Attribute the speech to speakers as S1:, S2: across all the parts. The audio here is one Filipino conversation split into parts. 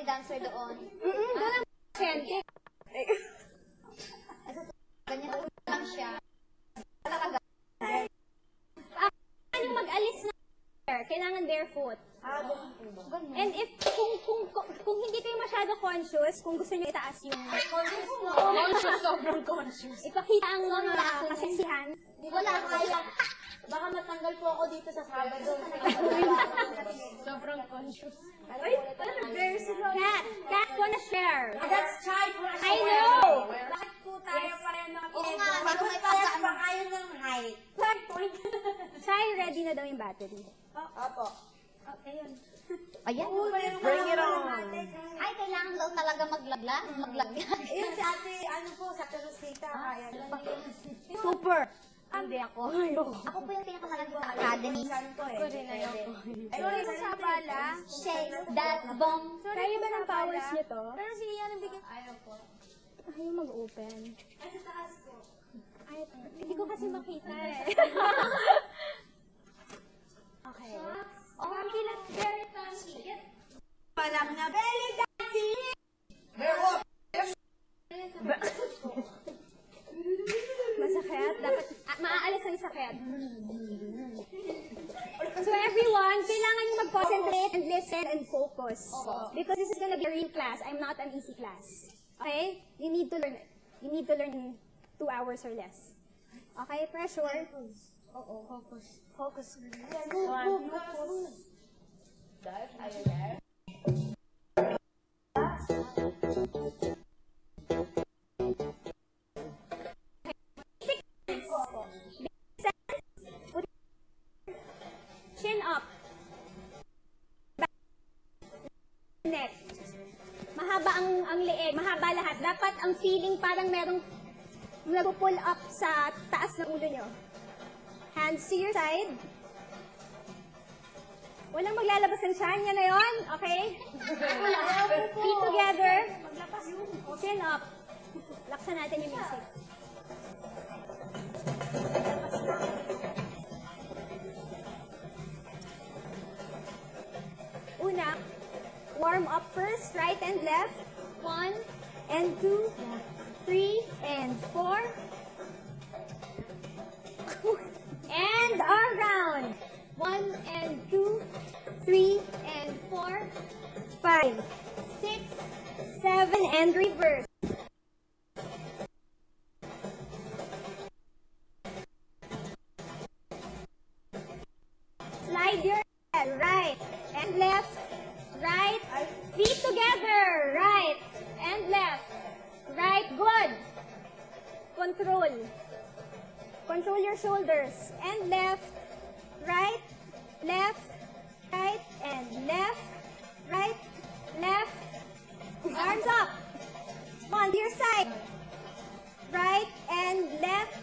S1: dancer doon.
S2: Doon ang pasyente.
S1: Ganyan lang siya.
S2: Ano mag-alis na kailangan barefoot. And if, kung hindi kayo masyado conscious, kung gusto nyo itaas yung...
S3: Sobrang conscious.
S2: Ipakita ang mga kasisihan.
S1: Wala kaya. Baka matanggal po ako dito sa Sabado.
S3: Sobrang conscious.
S2: Kat wanna share.
S3: That's Chai.
S2: I know!
S3: Bakit po tayo pareho ng
S1: Oo nga, may parehas
S3: pa kayo ng height?
S2: Chai, ready na daw yung battery.
S3: Opo.
S2: Ayun.
S1: Ayan.
S3: Bring it on.
S1: Ay, kailangan daw talaga maglaglag.
S3: Yun si ate, ano po, sa Rosita. Kaya
S2: Super! Hindi ako.
S1: Ako po yung pinakamalaki sa academy.
S3: ko eh.
S1: Sorry po sa pala. Shake that bomb.
S2: Kaya ba ng powers nyo to?
S1: Pero sige yan ang bigyan.
S3: Ayaw po.
S2: Ayaw mag-open.
S3: Ay, sa taas ko.
S2: Ay, hindi ko kasi makita eh. Okay.
S1: Oh, ang kilat. Very fancy.
S3: Palang na belly dancing!
S2: Masakit. Dapat, maaalis ang sakit. So everyone, kailangan nyo mag-concentrate and listen and focus. Because this is gonna be a real class. I'm not an easy class. Okay? You need to learn. You need to learn in 2 hours or less. Okay? Pressure. Focus. Focus.
S3: Dad, are you there?
S2: Chin up. Neck. Mahaba ang leeg. Mahaba lahat. Dapat ang feeling parang merong nag-pull up sa taas ng ulo nyo. Hands to your side. Walang maglalabas ng tiyan. Yan na yun. Okay? Feet together. Chin up. Laksan natin yung music. Una, warm up first, right and left. 1 and 2, 3 and 4. And around. 1 and 2, 3 and 4, 5, 6, 7 and reverse. Slide your head right and left, right, feet together, right and left, right, good. Control. Control your shoulders and left, right, and left, right, left. Arms up. On your side. Right and left.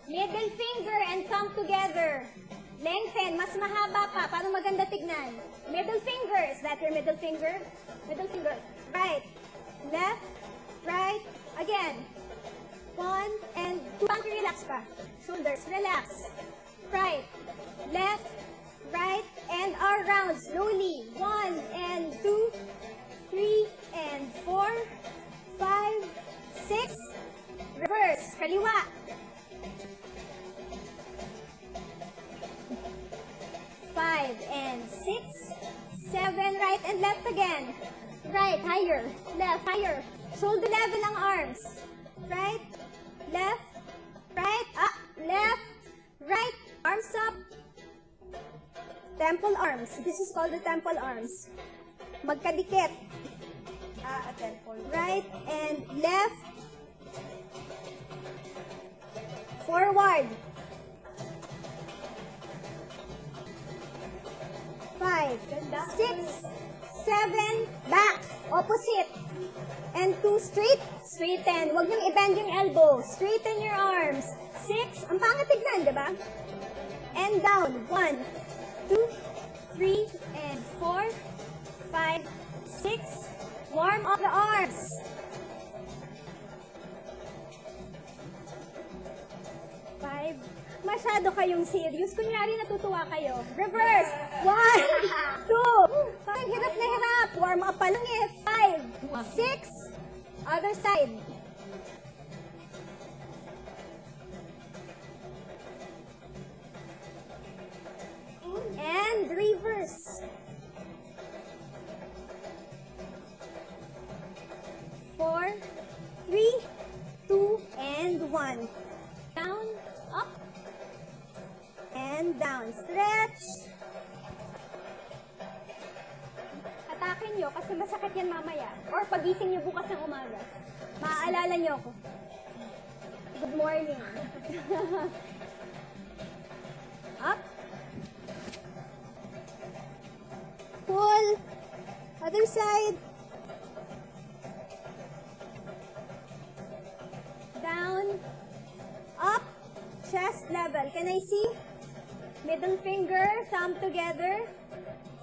S2: Middle finger and come together. Lengthen. Mas mahaba pa para maganda tignan. Middle finger. Is that your middle finger? Middle finger. Right. Left. Right. Again. 1 and 2. Relax pa. Shoulders. Relax. Right. Left. Right. And around. Slowly. 1 and 2. 3 and 4. 5. 6. Reverse. Kaliwa. 5 and 6. 7. Right and left again. Right. Higher. Left. Higher. Shoulder level ang arms. Right. Left. Right. Up. Left. Right. Arms up. Temple arms. This is called the temple arms. Magkadikit.
S3: Temple.
S2: Right and left. Forward. 5, 6, 7, back. Opposite. And 2 straight. Straighten. Huwag niyong i-bend yung elbow. Straighten your arms. 6. Ang pangat tignan, di ba? And down. 1, 2, 3, and 4, 5, 6. Warm up the arms. 5, masyado kayong serious. Kunyari natutuwa kayo. Reverse. 1, 2. Parang hirap na hirap. Warm up pa lang eh. 5, 6. Other side. And reverse. 4, 3, 2, and 1. Down, up, and down. Stretch. Atakin nyo kasi masakit yan mamaya. Or pagising nyo bukas ng umaga. Maaalala nyo ako. Good morning. Up. Pull. Other side. Down. Up. Chest level. Can I see? Middle finger, thumb together.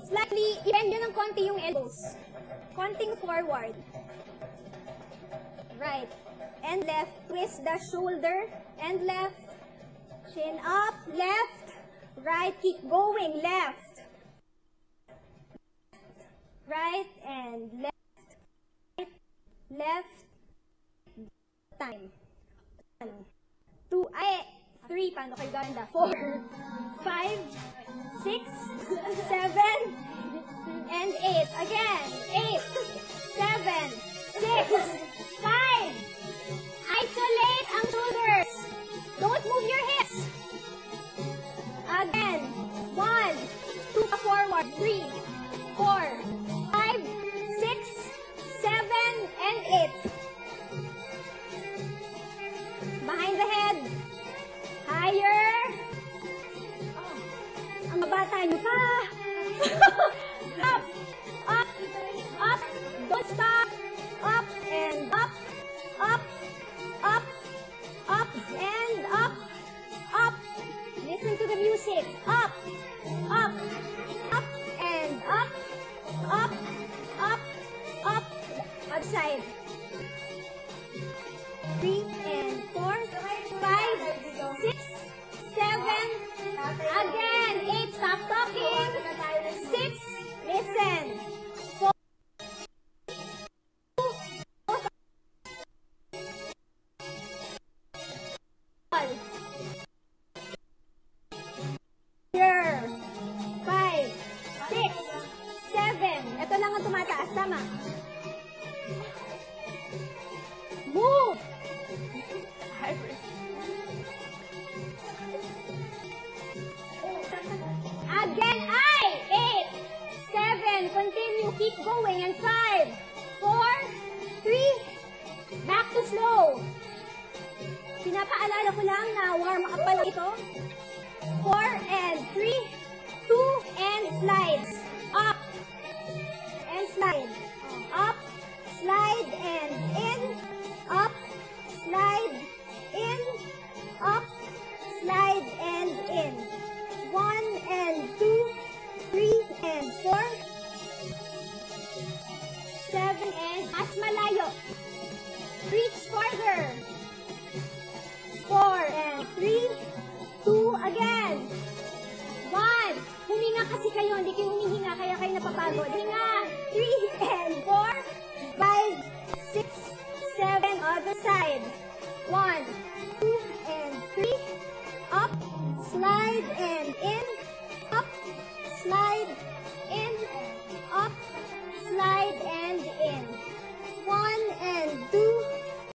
S2: Slightly, i-bend nyo ng konti yung elbows. Konting forward. Right. And left. Twist the shoulder. And left. Chin up. Left. Right. Keep going. Left. Right. And left. Right. Left. Time. 1, 2, 3. Paano kayo ganda? 4, 5, 6, 7, and 8. Again. 8, 7, 6, 5. Isolate ang shoulders. Don't move your hips. Again. 1, 2, forward. 3, 4, 5, 6, 7, and 8. Behind the head. Higher. Ang mabata nyo pa. Up. Up. Up. Don't stop. Up and up. Up. Up. Up and up. Up. Listen to the music. Up. Up. Up and up. Up. Up. Up. Outside. 3 and 4, 5, 6, 7, again, 8, stop talking, 6, listen, 4, 5, 6, 7, ito lang ang tumataas, tama. Move! Again, 8, 7, continue, keep going, and 5, 4, 3, back to slow. Pinapaalala ko lang na warm up pa lang ito. 4 and 3, 2, and slides. Up, and slide. Up, slide, and in. Up, slide, in. Up, slide, and in. 1 and 2, 3 and 4, 7 and mas malayo. Reach farther. 4 and 3, 2 again. 1. Huminga kasi kayo, hindi kayo humihinga kaya kayo napapagod. Hinga.